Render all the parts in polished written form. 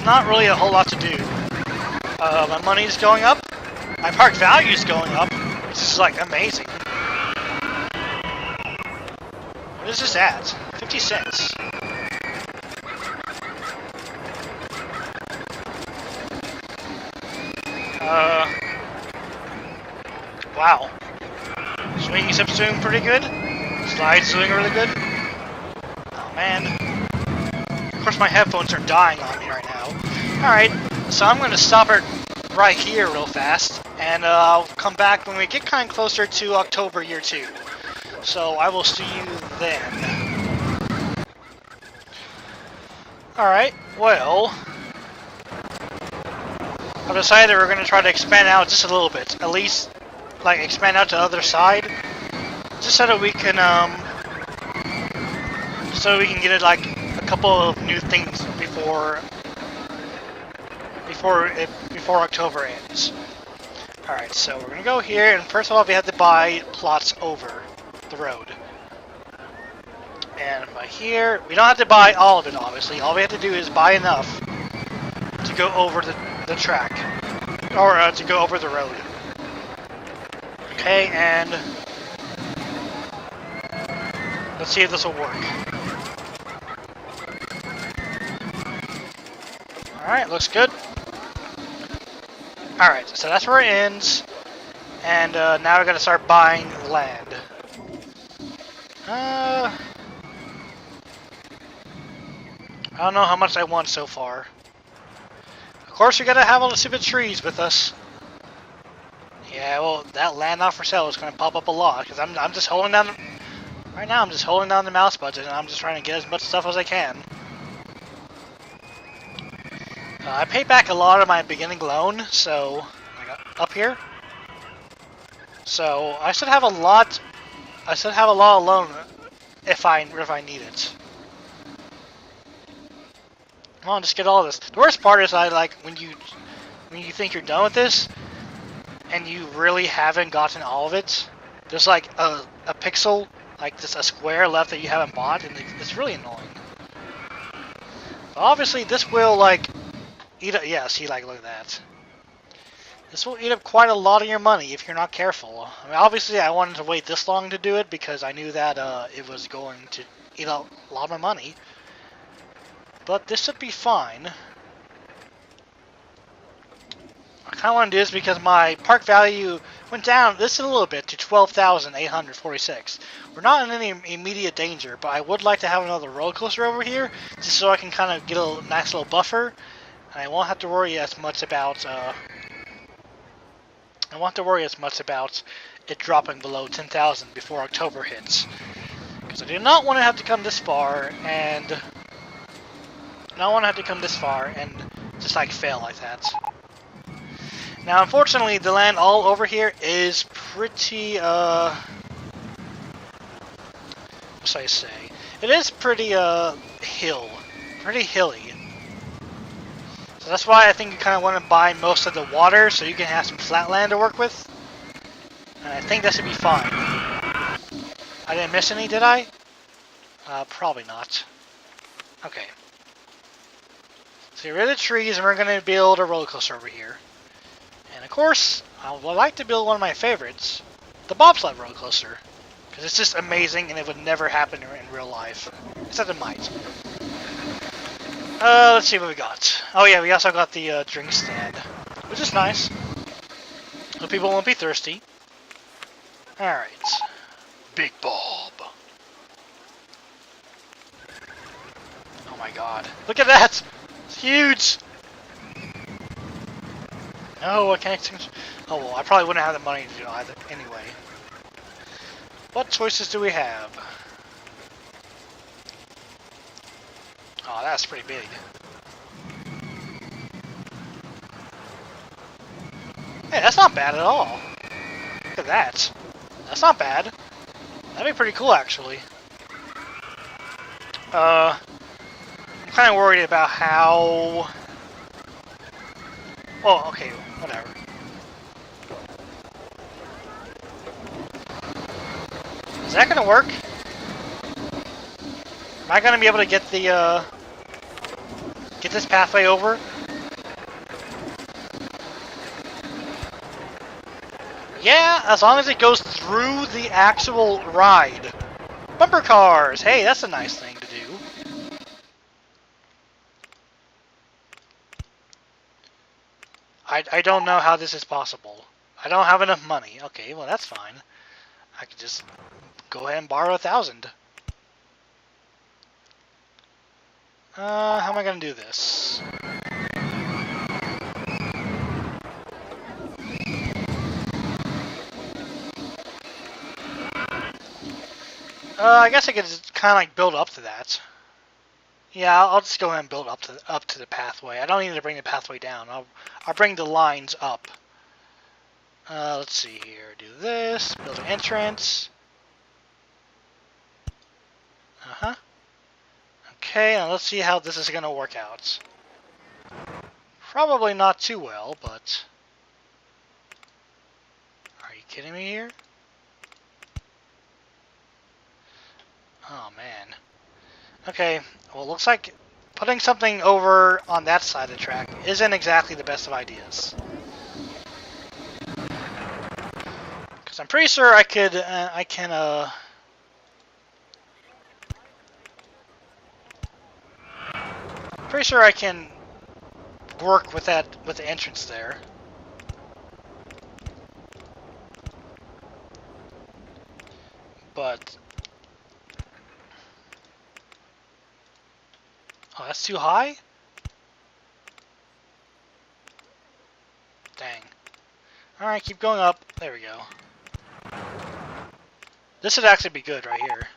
not really a whole lot to do. My money's going up. My park value's going up. Which is like amazing. What is this at? 50 cents. Wow. Swinging step's doing pretty good. Slide's doing really good. Oh man. Of course my headphones are dying on me right now. Alright, so I'm gonna stop it right here real fast. And I'll come back when we get kind of closer to October year 2. So I will see you then. Alright, well, I've decided we're going to try to expand out just a little bit. At least, like, expand out to the other side. Just so that we can, get it, like, a couple of new things before October ends. Alright, so we're going to go here, and first of all, we have to buy plots over the road. And by here, we don't have to buy all of it, obviously. All we have to do is buy enough to go over the track. Or to go over the road. Okay, and let's see if this will work. Alright, looks good. Alright, so that's where it ends. And now we're going to start buying land. I don't know how much I want so far. Of course, we gotta have all the stupid trees with us. Yeah, well, that land not for sale is gonna pop up a lot because I'm just holding down. Right now, I'm just holding down the mouse button and I'm just trying to get as much stuff as I can. I paid back a lot of my beginning loan, so up here. So I should have a lot. I should have a lot of loan if I need it. Come on, just get all this. The worst part is when you think you're done with this, and you really haven't gotten all of it. There's like a pixel, like just a square left that you haven't bought, and it's really annoying. But obviously, this will like eat up. Yeah, see, like look at that. This will eat up quite a lot of your money if you're not careful. I mean, obviously, I wanted to wait this long to do it because I knew that it was going to eat up a lot of my money. But this should be fine. I kind of want to do this because my park value went down just a little bit to 12,846. We're not in any immediate danger, but I would like to have another roller coaster over here just so I can kind of get a nice little buffer, and I won't have to worry as much about. It dropping below 10,000 before October hits, because I do not want to have to come this far and. I want to have to come this far and just like fail like that. Now, unfortunately, the land all over here is pretty, what should I say? It is pretty, pretty hilly. So that's why I think you kind of want to buy most of the water so you can have some flat land to work with. And I think that should be fine. I didn't miss any, did I? Probably not. Okay. So get rid of the trees, and we're going to build a roller coaster over here. And of course, I would like to build one of my favorites, the bobsled roller coaster, because it's just amazing, and it would never happen in real life, except it might. Let's see what we got. Oh yeah, we also got the drink stand, which is nice, so people won't be thirsty. All right, Big Bob. Oh my God! Look at that! It's huge! No, I can't. Oh well, I probably wouldn't have the money to do either anyway. What choices do we have? Oh, that's pretty big. Hey, that's not bad at all. Look at that. That's not bad. That'd be pretty cool, actually. I'm kind of worried about how... Oh, okay, whatever. Is that gonna work? Am I gonna be able to get the Get this pathway over. Yeah, as long as it goes through the actual ride. Bumper cars! Hey, that's a nice thing to do. I don't know how this is possible. I don't have enough money. Okay, well that's fine. I could just go ahead and borrow 1,000. How am I gonna do this? I guess I could just kind of like build up to that. Yeah, I'll just go ahead and build up to the pathway. I don't need to bring the pathway down. I'll bring the lines up. Let's see here. Do this. Build an entrance. Okay, now let's see how this is gonna work out. Probably not too well, but are you kidding me here? Oh man. Okay, well, it looks like putting something over on that side of the track isn't exactly the best of ideas. Because I'm pretty sure I can work with the entrance there. But oh, that's too high? Dang. Alright, keep going up. There we go. This would actually be good right here.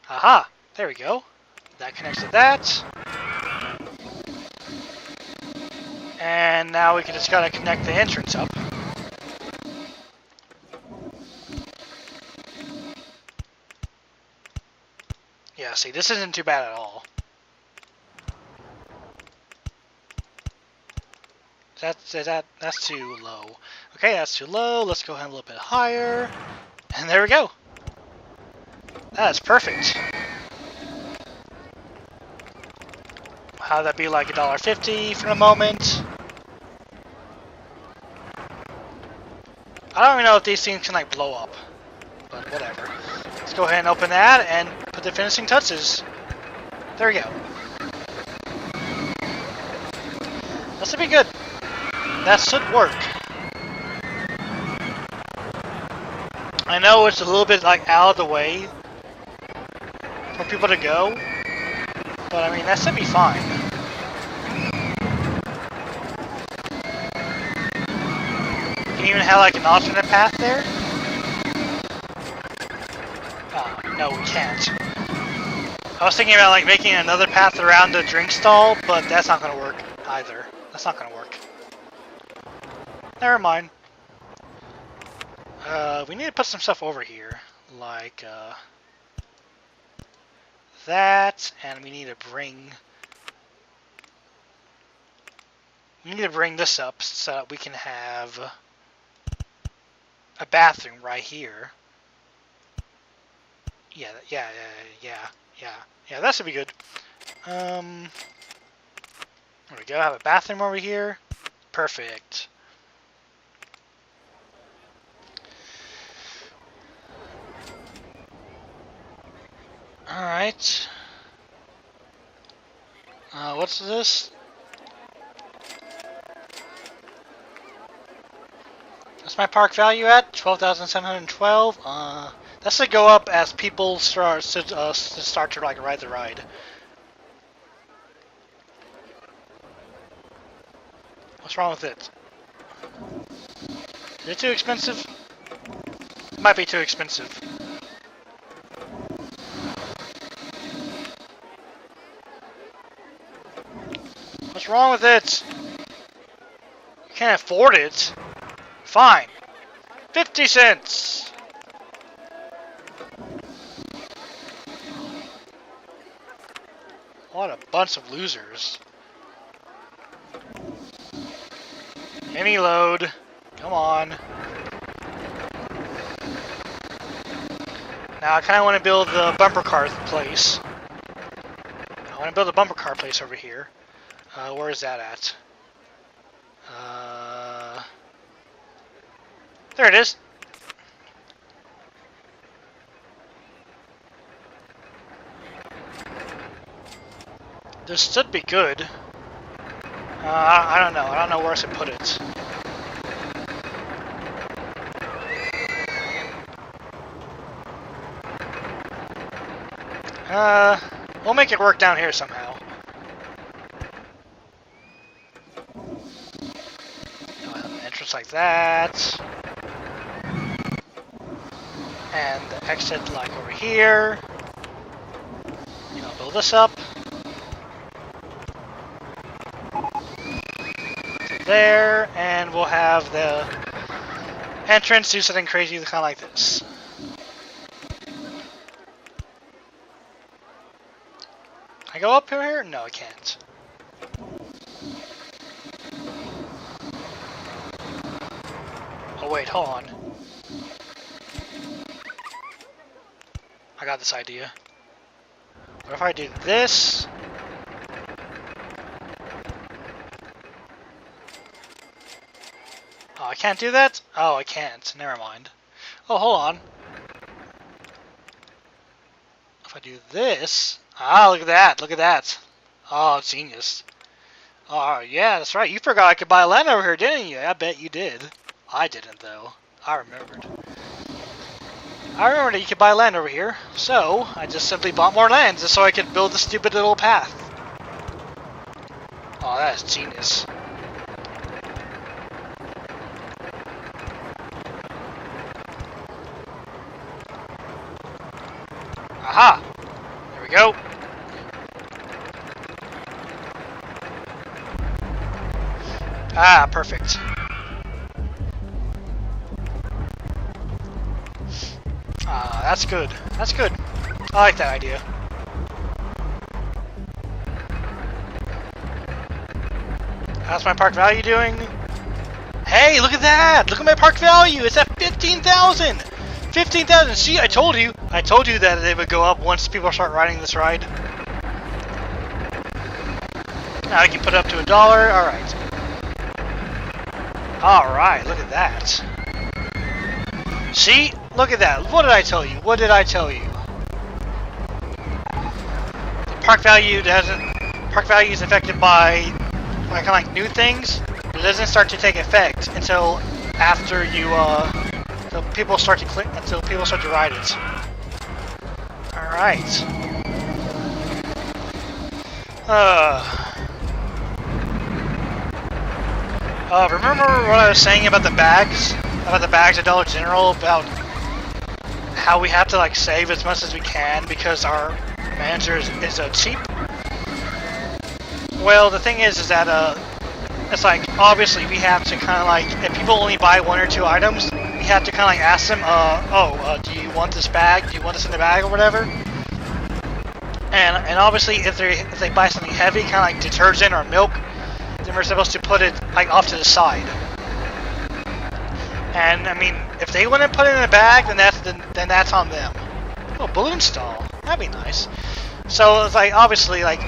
Aha! There we go. That connects to that. And now we can just gotta connect the entrance up. Yeah, see, this isn't too bad at all. That's too low. Okay, that's too low. Let's go ahead a little bit higher. And there we go. That is perfect. How'd that be like $1.50 for the moment? I don't even know if these things can like blow up, but whatever. Let's go ahead and open that and put the finishing touches. There we go. That should be good. That should work. I know it's a little bit like out of the way for people to go, but I mean that should be fine. You can even have like an alternate path there. No, we can't. I was thinking about like making another path around the drink stall, but that's not gonna work either. That's not gonna work. Never mind. We need to put some stuff over here, like that, and we need to bring this up so that we can have a bathroom right here. Yeah, that should be good. There we go. Have a bathroom over here. Perfect. All right. What's this? What's my park value at? 12,712. That should go up as people start to like ride the ride. What's wrong with it? Is it too expensive? It might be too expensive. What's wrong with it? You can't afford it. Fine. 50 cents. What a bunch of losers. Any load. Come on. Now I kind of want to build the bumper car place. I want to build a bumper car place over here. Where is that at? There it is. This should be good. I don't know. I don't know where I should put it. We'll make it work down here somehow. Entrance like that. And the exit like over here. You know, build this up. To there, and we'll have the entrance do something crazy kind of like this. Can I go up here? No, I can't. Oh wait, hold on. I got this idea. What if I do this? Oh, I can't do that? Oh, I can't. Never mind. Oh, hold on. If I do this... Ah, look at that. Look at that. Oh, genius. Oh, yeah, that's right. You forgot I could buy land over here, didn't you? I bet you did. I didn't, though. I remembered. I remembered that you could buy land over here. So, I just simply bought more land just so I could build the stupid little path. Oh, that is genius. Aha! There we go. Ah, perfect. Ah, that's good. That's good. I like that idea. How's my park value doing? Hey, look at that! Look at my park value! It's at 15,000! 15,000! See, I told you! I told you that they would go up once people start riding this ride. Now I can put it up to $1. Alright. Alright, look at that. See? Look at that. What did I tell you? What did I tell you? The park value is affected by kind of like new things, but it doesn't start to take effect until after you until people start to ride it. Alright. Remember what I was saying about the bags? About the bags at Dollar General, about how we have to like save as much as we can because our manager is cheap? Well, the thing is that it's like obviously we have to kind of like, if people only buy 1 or 2 items, we have to kind of like ask them, do you want this bag? Do you want this in the bag or whatever? And obviously if they buy something heavy, kind of like detergent or milk, then we're supposed to put it like off to the side. And I mean, if they want to put it in a bag, then that's on them. Oh, balloon stall. That'd be nice. So it's like obviously like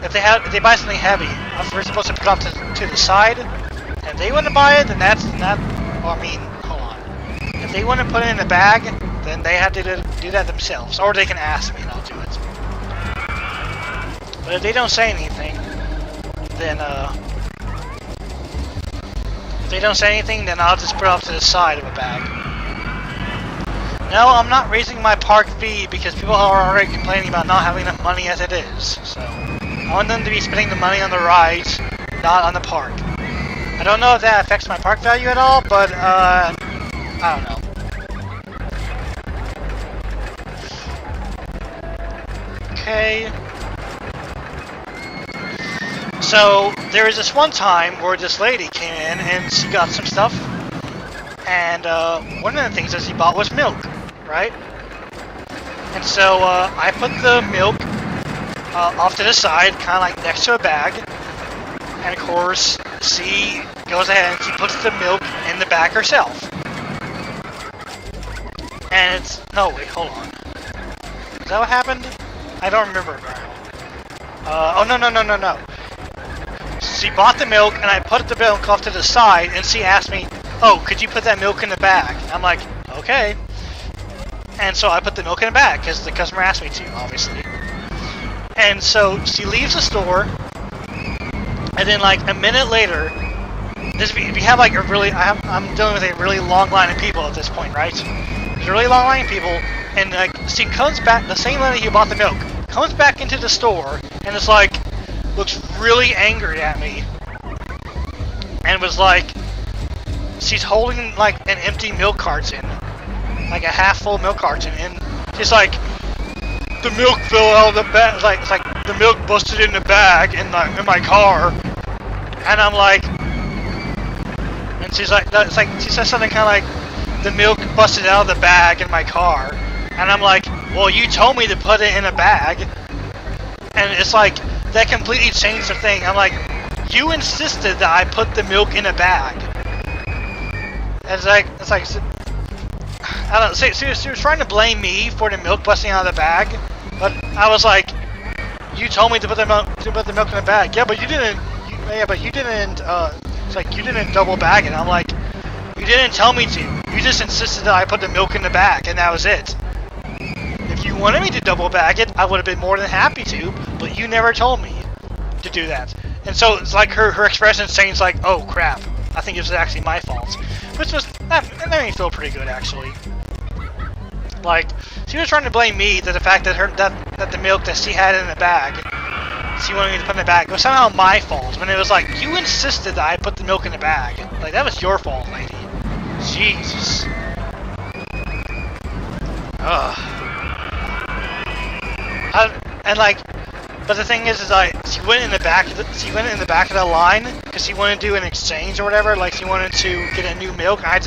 if they buy something heavy, we're supposed to put it off to the side. And if they want to buy it, then that's not. Well, I mean, hold on. If they want to put it in a bag, then they have to do that themselves, or they can ask me and I'll do it. But if they don't say anything, then I'll just put it off to the side of a bag. No, I'm not raising my park fee because people are already complaining about not having enough money as it is. So I want them to be spending the money on the rides, not on the park. I don't know if that affects my park value at all, but I don't know. Okay. So there was this one time where this lady came in and she got some stuff, and one of the things that she bought was milk, right? And so I put the milk off to the side, kind of like next to a bag, and of course she goes ahead and she puts the milk in the bag herself. And it's, no wait, hold on. Is that what happened? I don't remember now. Oh, no, no, no, no, no. She bought the milk, and I put the milk off to the side, and she asked me, oh, could you put that milk in the bag? I'm like, okay. And so I put the milk in the bag, because the customer asked me to, obviously. And so she leaves the store, and then like a minute later, if you have like a really, I'm dealing with a really long line of people at this point, right? There's a really long line of people, and like she comes back, the same lady who bought the milk, comes back into the store, and it's like, looks really angry at me, and was like, she's holding like an empty milk carton, like a half full milk carton, and she's like, the milk fell out of the bag. It's like the milk busted in the bag in my car, and I'm like, and she's like, it's like she says something kind of like, the milk busted out of the bag in my car, and I'm like, well, you told me to put it in a bag, and it's like that completely changed the thing. I'm like, you insisted that I put the milk in a bag. And it's like I don't know. She was trying to blame me for the milk busting out of the bag, but I was like, you told me to put the milk in the bag. Yeah, but you didn't. It's like you didn't double bag it. I'm like, you didn't tell me to. You just insisted that I put the milk in the bag, and that was it. If you wanted me to double bag it, I would have been more than happy to, but you never told me to do that. And so it's like her expression changed, like, oh crap, I think it was actually my fault. Which was, that made me feel pretty good, actually. Like, she was trying to blame me that the fact that that the milk that she had in the bag, she wanted me to put in the bag, was somehow my fault. When it was like, you insisted that I put the milk in the bag. Like, that was your fault, lady. Jesus. Ugh. But the thing is she went in the back of the line because she wanted to do an exchange or whatever. Like, she wanted to get a new milk, and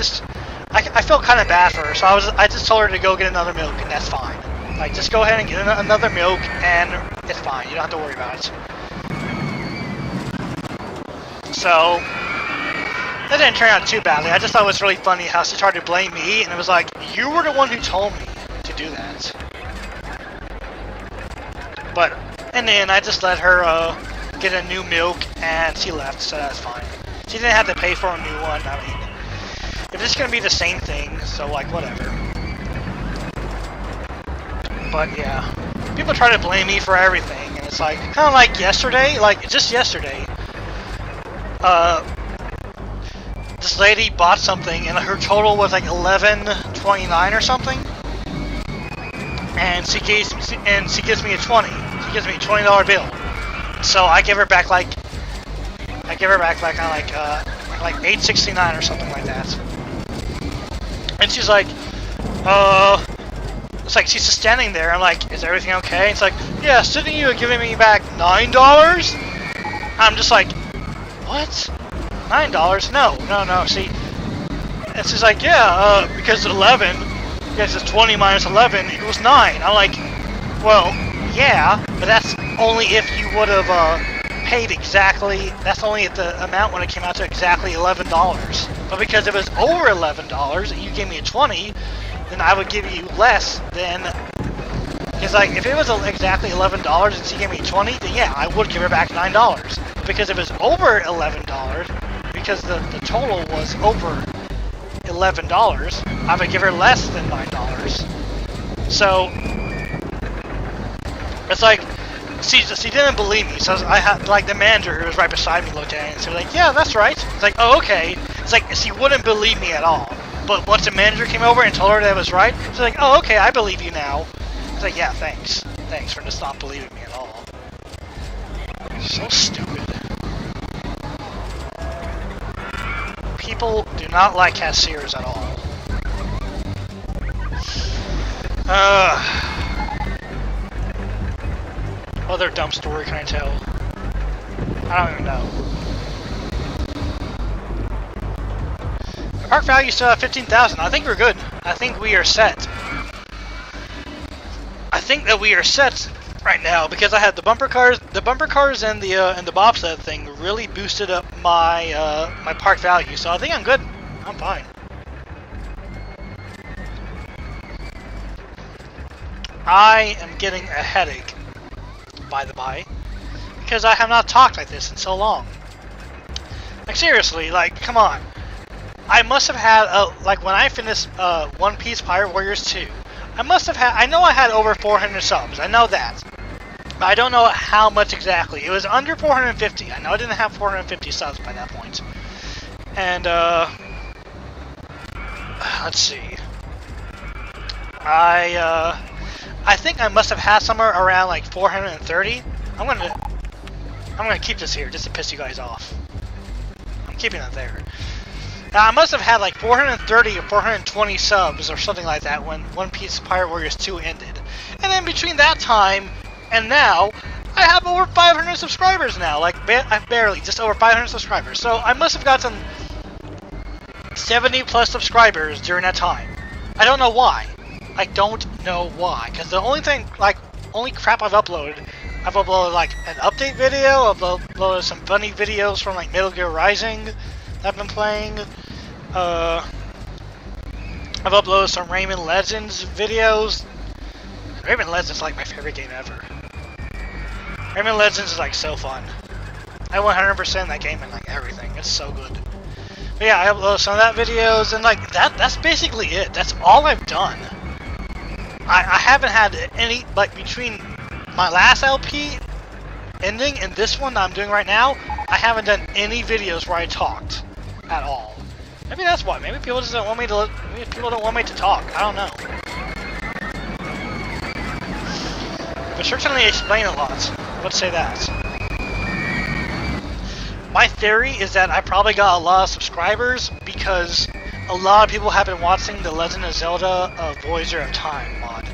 I felt kind of bad for her, so I just told her to go get another milk, and that's fine. Like, just go ahead and get another milk, and it's fine. You don't have to worry about it. So that didn't turn out too badly. I just thought it was really funny how she tried to blame me, and it was like, you were the one who told me to do that. But, and then I just let her get a new milk, and she left, so that's fine. She didn't have to pay for a new one. I mean, if it's gonna be the same thing, so like, whatever. But yeah, people try to blame me for everything, and it's like, kind of like yesterday, like just yesterday, this lady bought something, and her total was like $11.29 or something. And she gives me a 20. She gives me a $20 bill. So I give her back like $8.69 or something like that. And she's like, it's like she's just standing there. I'm like, is everything okay? It's like, yeah, shouldn't you have given me back $9? I'm just like, what? $9? No. See, and she's like, yeah, because 11. Because it's 20 minus 11 equals 9. I'm like, well, yeah, but that's only if you would have paid exactly, that's only if the amount when it came out to exactly $11. But because it was over $11 and you gave me a 20, then I would give you less than, because like, if it was exactly $11 and she gave me 20, then yeah, I would give her back $9. But because it was over $11, because the total was over $11, I would give her less than $9. So it's like she didn't believe me. So I had like the manager who was right beside me looked at it and she was like, "Yeah, that's right." It's like, "Oh, okay." It's like she wouldn't believe me at all. But once the manager came over and told her that it was right, she's like, "Oh, okay, I believe you now." It's like, "Yeah, thanks for just not believing me at all." So stupid. People do not like cashiers at all. Other dumb story can I tell? I don't even know. The park value still at 15,000. I think we're good. I think we are set. I think that we are set right now because I had the bumper cars and the bobsled thing really boosted up my my park value. So I think I'm good. I'm fine. I am getting a headache, by the by. because I have not talked like this in so long. Like seriously, like come on. I must have had like when I finished One Piece Pirate Warriors 2, I must have had. I know I had over 400 subs. I know that. But I don't know how much exactly. It was under 450. I know I didn't have 450 subs by that point. And, let's see. I think I must have had somewhere around like 430. I'm gonna keep this here just to piss you guys off. I'm keeping it there. Now I must have had like 430 or 420 subs or something like that when One Piece Pirate Warriors 2 ended. And then between that time and now, I have over 500 subscribers now. Like, I'm barely, just over 500 subscribers. So I must have gotten 70 plus subscribers during that time. I don't know why. I don't know why. Because the only thing, like, only crap I've uploaded like an update video, I've uploaded some funny videos from like Metal Gear Rising that I've been playing. I've uploaded some Rayman Legends videos. Rayman Legends is like my favorite game ever. Rayman Legends is like so fun. I 100% that game and like everything. It's so good. But yeah, I uploaded some of that videos and like that's basically it. That's all I've done. I haven't had any, like between my last LP ending and this one that I'm doing right now, I haven't done any videos where I talked at all. Maybe that's why. Maybe people just don't want me to. Maybe people don't want me to talk. I don't know. But certainly explain a lot. Let's say that. My theory is that I probably got a lot of subscribers because a lot of people have been watching the Legend of Zelda Voyager of Time mod.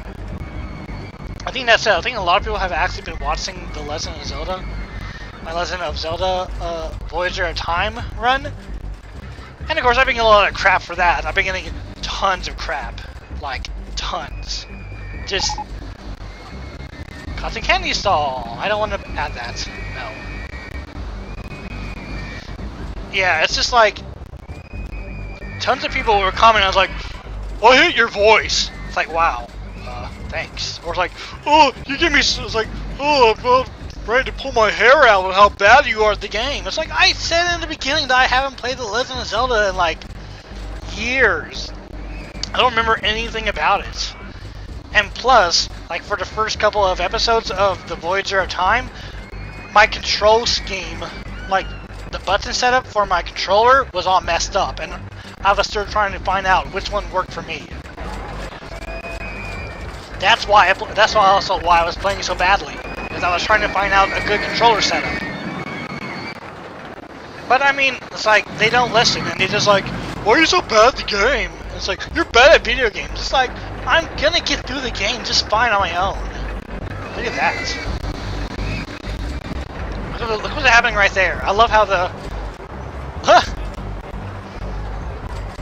I think that's it. I think a lot of people have actually been watching the Legend of Zelda, my Legend of Zelda Voyager of Time run. And of course I've been getting a lot of crap for that. I've been getting tons of crap. Like, tons. Just cotton candy stall. I don't want to add that. No. Yeah, it's just like tons of people were commenting. I was like, "Oh, I hate your voice." It's like, wow, thanks. Or it's like, "Oh, you give me." It's like, "Oh, I'm ready to pull my hair out with how bad you are at the game." It's like I said in the beginning that I haven't played the Legend of Zelda in like years. I don't remember anything about it. And plus, like for the first couple of episodes of the Voyager of Time, my control scheme, like the button setup for my controller was all messed up, and I was still trying to find out which one worked for me. That's why also why I was playing so badly, because I was trying to find out a good controller setup. But I mean, it's like they don't listen, and they just like, "Why are you so bad at the game?" And it's like, "You're bad at video games." It's like, I'm gonna get through the game just fine on my own. Look at that. Look what's happening right there. I love how the...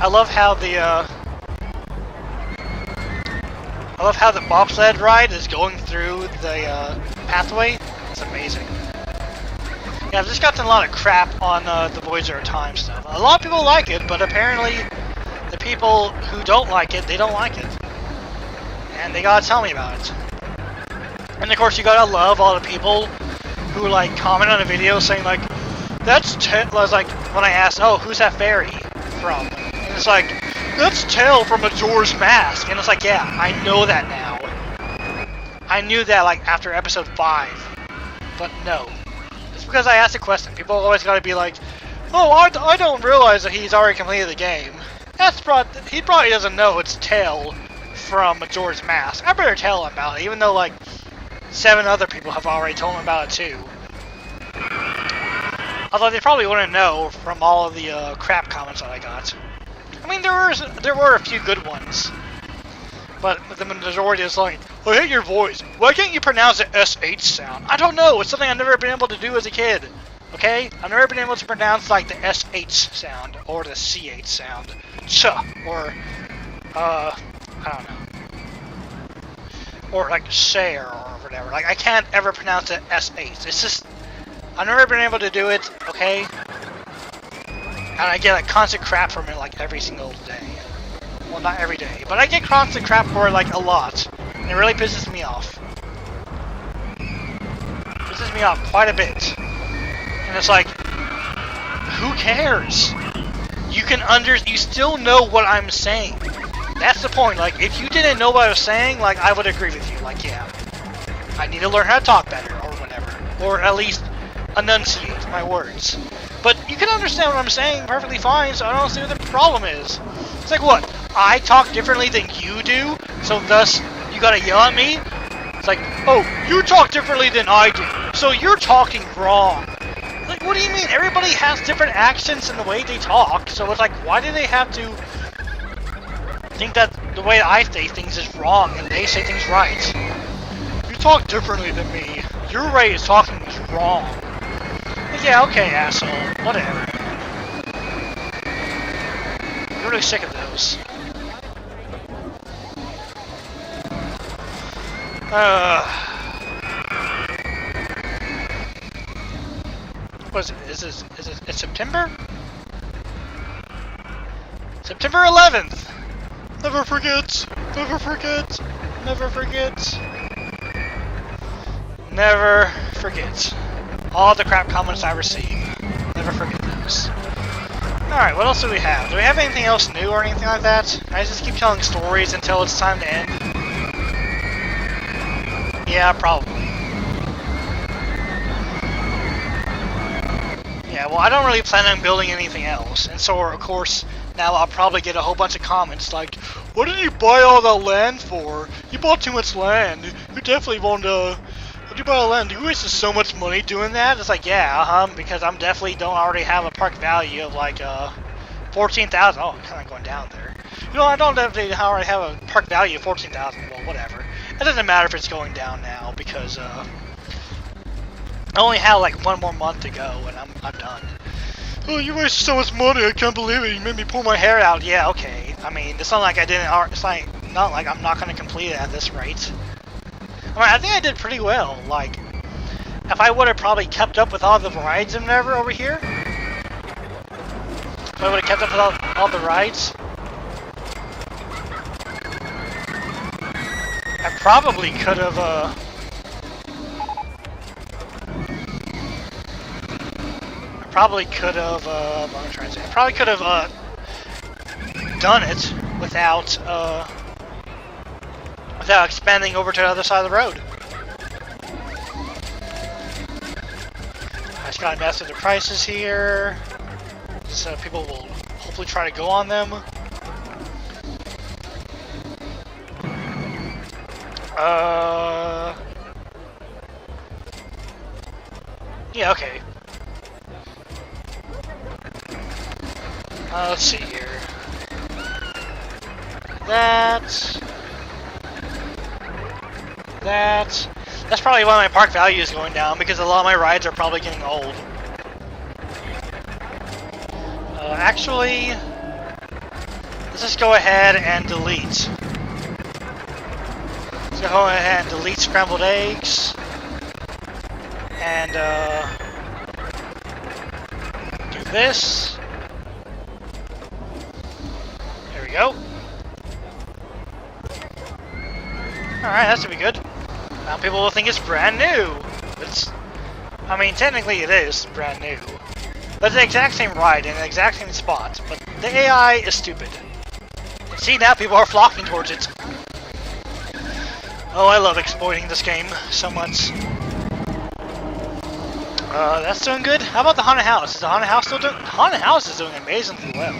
I love how the bobsled ride is going through the pathway. It's amazing. Yeah, I've just gotten a lot of crap on the Voyager of Time stuff. A lot of people like it, but apparently the people who don't like it, they don't like it. And they gotta tell me about it. And of course you gotta love all the people who like comment on a video saying like, "That's was like when I asked, oh, who's that fairy from?" And it's like, "That's Tail from Majora's Mask." And it's like, yeah, I know that now. I knew that like after episode 5. But no. It's because I asked a question. People always gotta be like, "Oh, I don't realize that he's already completed the game." He probably doesn't know it's Tail from Majora's Mask. I better tell him about it, even though like 7 other people have already told him about it too. Although they probably wouldn't know from all of the crap comments that I got. I mean, there were a few good ones, but the majority is like, "I hate your voice. Why can't you pronounce the SH sound?" I don't know. It's something I've never been able to do as a kid. Okay, I've never been able to pronounce like the SH sound or the CH sound, ch or I don't know. Or like share or whatever. Like I can't ever pronounce it SH. It's just I've never been able to do it, okay? And I get like constant crap from it like every single day. Well, not every day, but I get constant crap for it like a lot. And it really pisses me off. Pisses me off quite a bit. And it's like, who cares? You still know what I'm saying. That's the point. Like, if you didn't know what I was saying, like, I would agree with you. Like, yeah, I need to learn how to talk better, or whatever. Or at least enunciate my words. But you can understand what I'm saying perfectly fine, so I don't see what the problem is. It's like, what? I talk differently than you do, so thus you gotta yell at me? It's like, oh, you talk differently than I do, so you're talking wrong. Like, what do you mean? Everybody has different accents in the way they talk, so it's like, why do they have to think that the way I say things is wrong and they say things right? You talk differently than me. Your way of talking is wrong. Like, yeah, okay, asshole. Whatever. I'm really sick of those. What is it? It's September? September 11th! Never forget! Never forget! Never forget! Never forget. All the crap comments I receive. Never forget those. Alright, what else do we have? Do we have anything else new or anything like that? I just keep telling stories until it's time to end. Yeah, probably. Yeah, well, I don't really plan on building anything else. And so, of course, now I'll probably get a whole bunch of comments like, what did you buy all that land for? You bought too much land. You definitely won't, what did you buy all that land? You wasted so much money doing that? It's like, yeah, because I'm definitely don't already have a park value of like, 14,000. Oh, I'm kind of going down there. You know, I don't definitely already have a park value of 14,000. Well, whatever. It doesn't matter if it's going down now because, I only have like one more month to go and I'm done. Oh, you wasted so much money, I can't believe it, you made me pull my hair out. Yeah, okay. I mean, it's not like I didn't, it's like, not like I'm not going to complete it at this rate. I mean, I think I did pretty well. Like, if I would have probably kept up with all the rides and whatever over here, if I would have kept up with all the rides, I probably could have, done it without expanding over to the other side of the road. I just gotta mess with the prices here, so people will hopefully try to go on them. Yeah, okay. Let's see here. That's probably why my park value is going down, because a lot of my rides are probably getting old. Actually, let's just go ahead and delete. Let's go ahead and delete scrambled eggs. And, do this. There we go. Alright, that's gonna be good. Now people will think it's brand new. I mean, technically it is brand new. But it's the exact same ride in the exact same spot. But the AI is stupid. And see, now people are flocking towards it. Oh, I love exploiting this game so much. That's doing good. How about the haunted house? Is the haunted house still doing? Haunted house is doing amazingly well.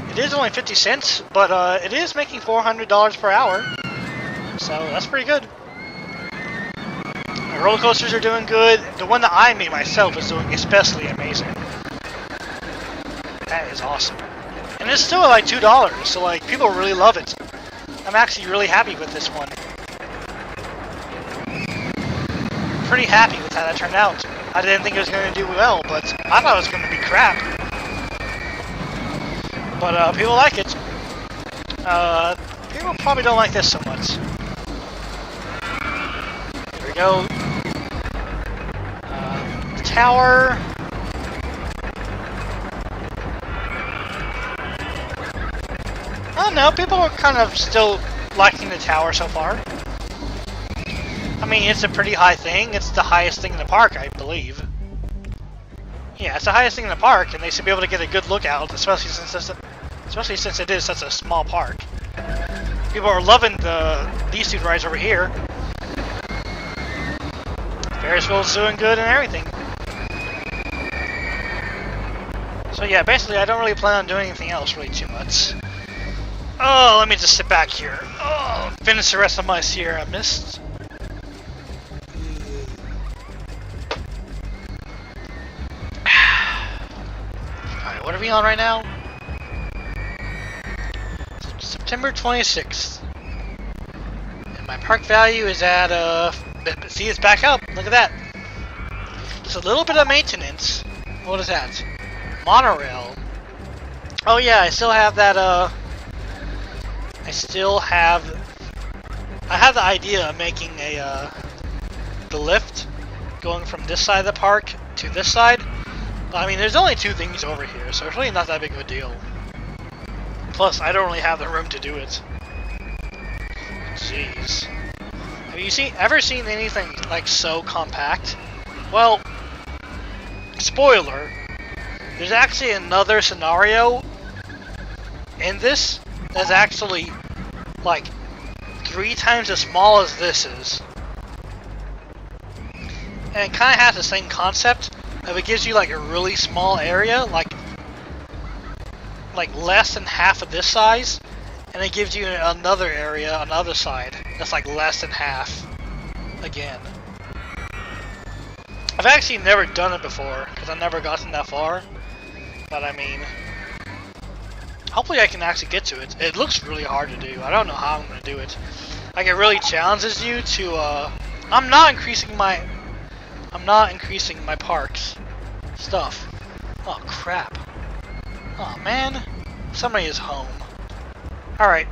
It is only 50 cents, but it is making $400 per hour. So that's pretty good. The roller coasters are doing good. The one that I made myself is doing especially amazing. That is awesome. And it's still like $2, so like people really love it. I'm actually really happy with this one. Pretty happy with how that turned out. I didn't think it was going to do well, but I thought it was going to be crap. But people like it. People probably don't like this so much. There we go. The tower. I don't know, people are kind of still liking the tower so far. I mean, it's a pretty high thing. It's the highest thing in the park, I believe. Yeah, it's the highest thing in the park, and they should be able to get a good look out, especially since it is such a small park. People are loving these two rides over here. Ferris wheel's doing good and everything. So yeah, basically I don't really plan on doing anything else really too much. Oh, let me just sit back here. Oh, finish the rest of my Sierra Mist. Alright, what are we on right now? September 26th. And my park value is at, see, it's back up. Look at that. Just a little bit of maintenance. What is that? Monorail. Oh yeah, I still have that, I have the idea of making the lift going from this side of the park to this side. But, I mean, there's only two things over here, so it's really not that big of a deal. Plus, I don't really have the room to do it. Jeez. Have you ever seen anything like so compact? Well, spoiler, there's actually another scenario in this that's actually like 3 times as small as this is. And it kind of has the same concept of it gives you like a really small area, like less than half of this size, and it gives you another area on the other side that's like less than half again. I've actually never done it before because I've never gotten that far, but I mean, hopefully I can actually get to it. It looks really hard to do. I don't know how I'm going to do it. Like, it really challenges you to, I'm not increasing my parks stuff. Oh, crap. Oh, man. Somebody is home. Alright.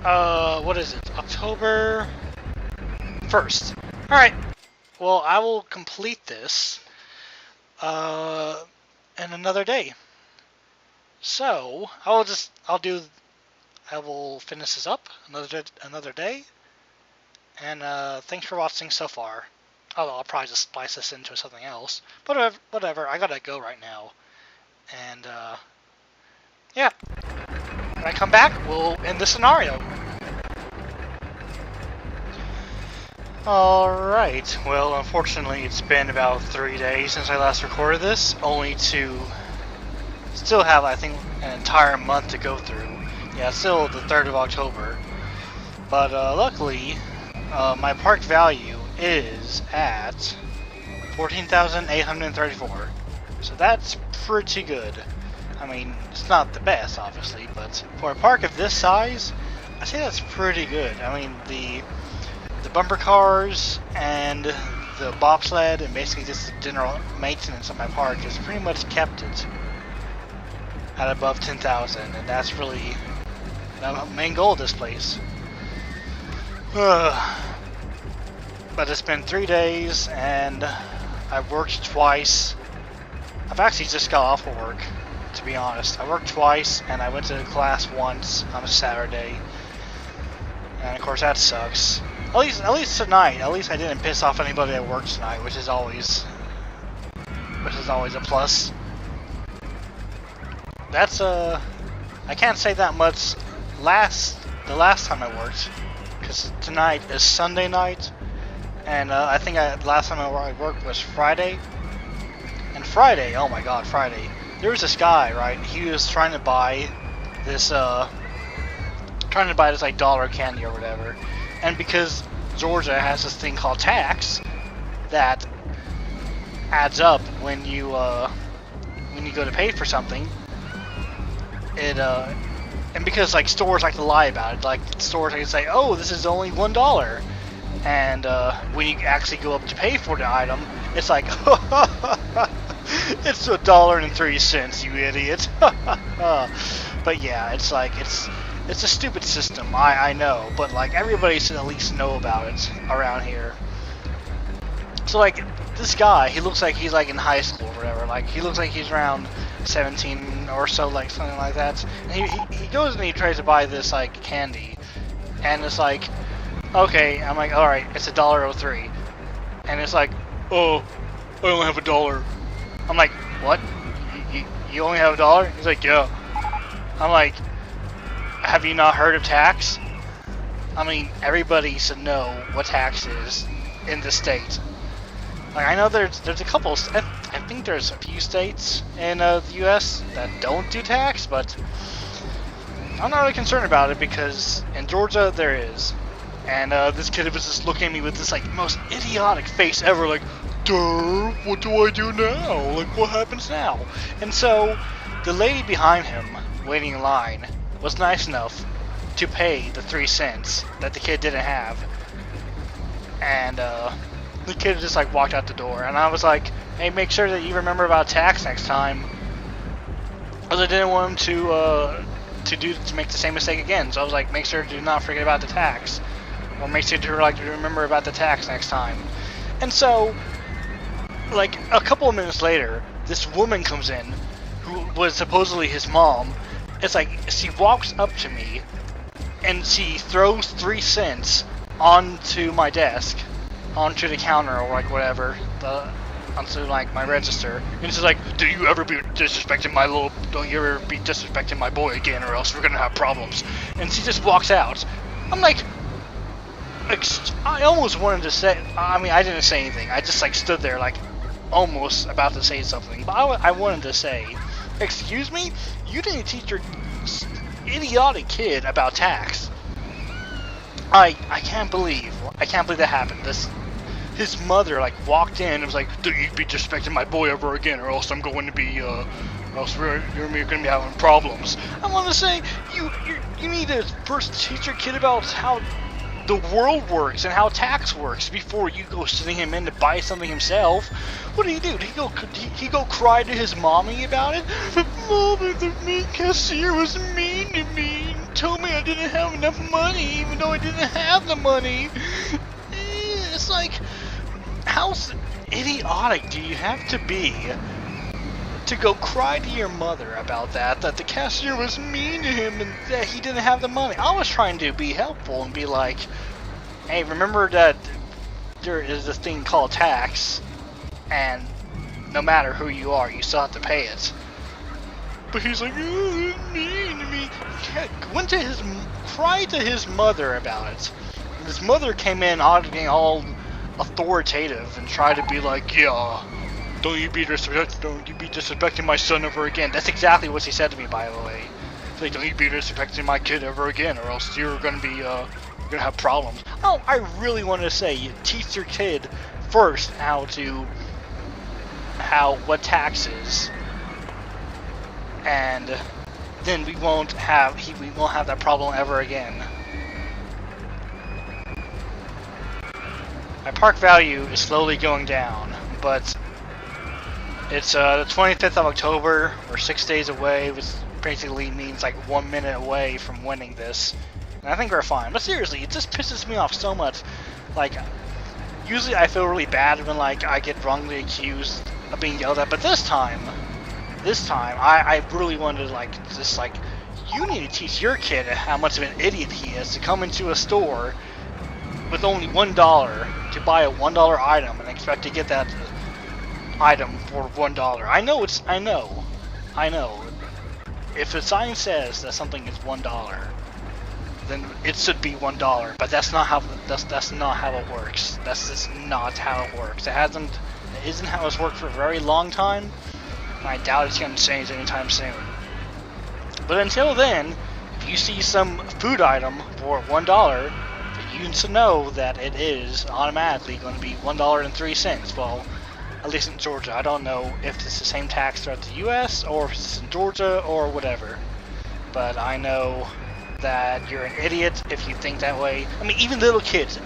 What is it? October 1st. Alright. Well, I will complete this, in another day. So, I will finish this up another day. And thanks for watching so far. Although I'll probably just splice this into something else. But whatever, I gotta go right now. And yeah. When I come back, we'll end the scenario. Alright, well, unfortunately it's been about 3 days since I last recorded this, only to still have, I think, an entire month to go through. Yeah, it's still the 3rd of October. But luckily, my park value is at 14,834. So that's pretty good. I mean, it's not the best, obviously, but for a park of this size, I say that's pretty good. I mean, the bumper cars and the bobsled and basically just the general maintenance of my park has pretty much kept it at above 10,000, and that's really the main goal of this place. But it's been 3 days and I've worked twice. I've actually just got off of work, to be honest. I worked twice and I went to class once on a Saturday, and of course that sucks. At least tonight. At least I didn't piss off anybody at work tonight, which is always a plus. That's I can't say that much. The last time I worked, because tonight is Sunday night, and I think last time I worked was Friday. And Friday, oh my God, Friday. There was this guy, right? He was trying to buy this like dollar candy or whatever. And because Georgia has this thing called tax that adds up when you go to pay for something, and because like stores like to lie about it, like stores like to say, oh, this is only $1, and when you actually go up to pay for the item, it's like, it's $1.03, you idiot. But yeah, it's like it's a stupid system, I know, but like everybody should at least know about it around here. So like this guy, he looks like he's like in high school or whatever. Like he looks like he's around 17 or so, like something like that. And he goes and he tries to buy this like candy, and it's like Okay, I'm like, alright, it's $1.03. And it's like, oh, I only have $1. I'm like, what? You only have $1? He's like, yeah. I'm like, have you not heard of tax? I mean, everybody should know what tax is in the state. Like, I know there's a couple, I think there's a few states in the US that don't do tax, but I'm not really concerned about it because in Georgia there is. And this kid was just looking at me with this like most idiotic face ever, like, duh, what do I do now? Like, what happens now? And so the lady behind him, waiting in line, was nice enough to pay the 3 cents that the kid didn't have. And the kid just like walked out the door, and I was like, hey, make sure that you remember about tax next time, because I didn't want him to make the same mistake again. So I was like, make sure to not forget about the tax, or make sure to like remember about the tax next time. And so, like a couple of minutes later, this woman comes in, who was supposedly his mom. It's like she walks up to me, and she throws 3 cents onto my desk, onto the counter or like whatever, onto like my register, and she's like, don't you ever be disrespecting my boy again, or else we're gonna have problems. And she just walks out. I'm like, I almost wanted to say, I mean, I didn't say anything, I just like stood there like almost about to say something, but I wanted to say, excuse me, you didn't teach your idiotic kid about tax. I can't believe that happened. His mother like walked in and was like, "Don't you be disrespecting my boy ever again, or else I'm going to be, or else you're going to be having problems." I want to say, you need to first teach your kid about how the world works and how tax works before you go sending him in to buy something himself. What do? Did he go cry to his mommy about it? Mommy, the meat cashier was mean to me and told me I didn't have enough money, even though I didn't have the money. It's like, how idiotic do you have to be to go cry to your mother about that the cashier was mean to him and that he didn't have the money? I was trying to be helpful and be like, hey, remember that there is this thing called tax, and no matter who you are, you still have to pay it. But he's like, oh, it's mean to me. Cried to his mother about it. And his mother came in all authoritative and tried to be like, yeah, don't you be disrespecting my son ever again. That's exactly what she said to me, by the way. She's like, don't you be disrespecting my kid ever again, or else you're gonna have problems. Oh, I really wanted to say, you teach your kid first what tax is, and then we won't have that problem ever again. My park value is slowly going down, but it's the 25th of October. We're 6 days away, which basically means like 1 minute away from winning this. And I think we're fine. But seriously, it just pisses me off so much. Like, usually I feel really bad when like I get wrongly accused of being yelled at, but this time I really wanted to like just like, you need to teach your kid how much of an idiot he is to come into a store with only $1 to buy a $1 item and expect to get that item for $1. I know. If the sign says that something is $1, then it should be $1. But that's not how it works. That's just not how it works. It isn't how it's worked for a very long time. And I doubt it's going to change anytime soon. But until then, if you see some food item for $1, you need to know that it is automatically going to be $1.03. Well, at least in Georgia. I don't know if it's the same tax throughout the US or if it's in Georgia or whatever. But I know that you're an idiot if you think that way. I mean, even little kids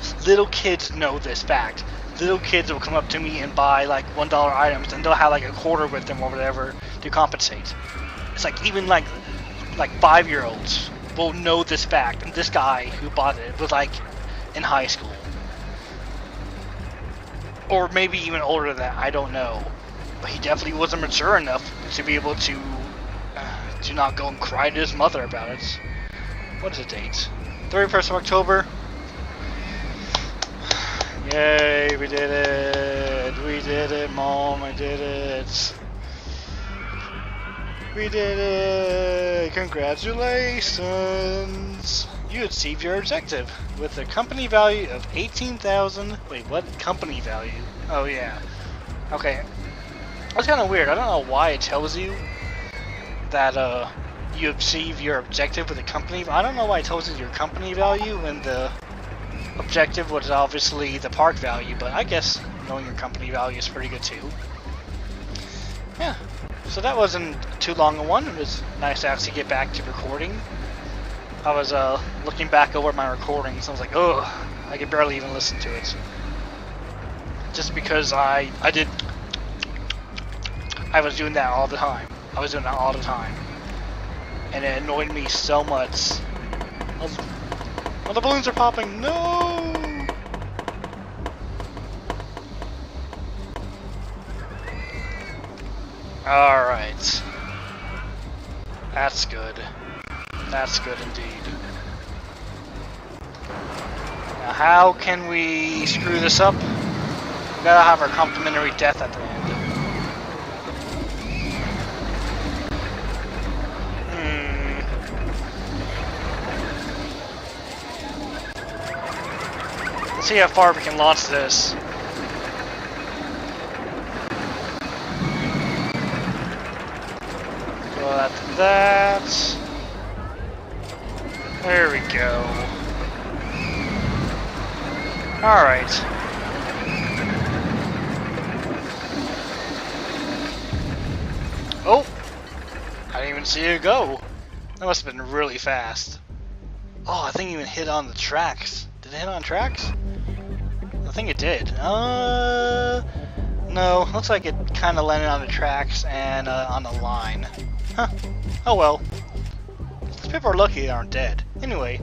know this fact. Little kids will come up to me and buy like $1 items, and they'll have like a quarter with them or whatever to compensate. It's like even like 5-year-olds will know this fact, and this guy who bought it was like in high school. Or maybe even older than that, I don't know. But he definitely wasn't mature enough to be able to not go and cry to his mother about it. What is the date? 31st of October? Yay, we did it! We did it, Mom, I did it! We did it! Congratulations! You achieved your objective with a company value of 18,000. Wait, what? Company value? Oh, yeah. Okay. That's kind of weird. I don't know why it tells you that you achieve your objective with a company. I don't know why it tells you your company value and the objective was obviously the park value, but I guess knowing your company value is pretty good too. Yeah. So that wasn't too long a one. It was nice to actually get back to recording. I was looking back over my recordings. I was like, oh, I could barely even listen to it. Just because I was doing that all the time. I was doing that all the time. And it annoyed me so much. Oh, the balloons are popping. No! Alright. That's good. That's good indeed. Now how can we screw this up? We gotta have our complimentary death at the end. Let's see how far we can launch this. Go after that. There we go. Alright. Oh! I didn't even see it go. That must have been really fast. Oh, I think it even hit on the tracks. Did it hit on tracks? I think it did. No. Looks like it kind of landed on the tracks and on the line. Huh. Oh well. These people are lucky they aren't dead. Anyway,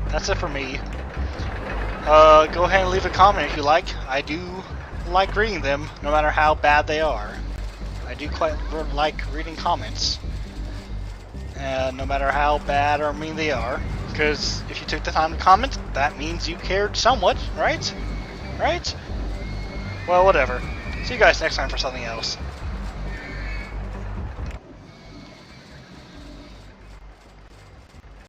that's it for me. Go ahead and leave a comment if you like. I do like reading them, no matter how bad they are. I do quite like reading comments. No matter how bad or mean they are. Because if you took the time to comment, that means you cared somewhat, right? Right? Well, whatever. See you guys next time for something else.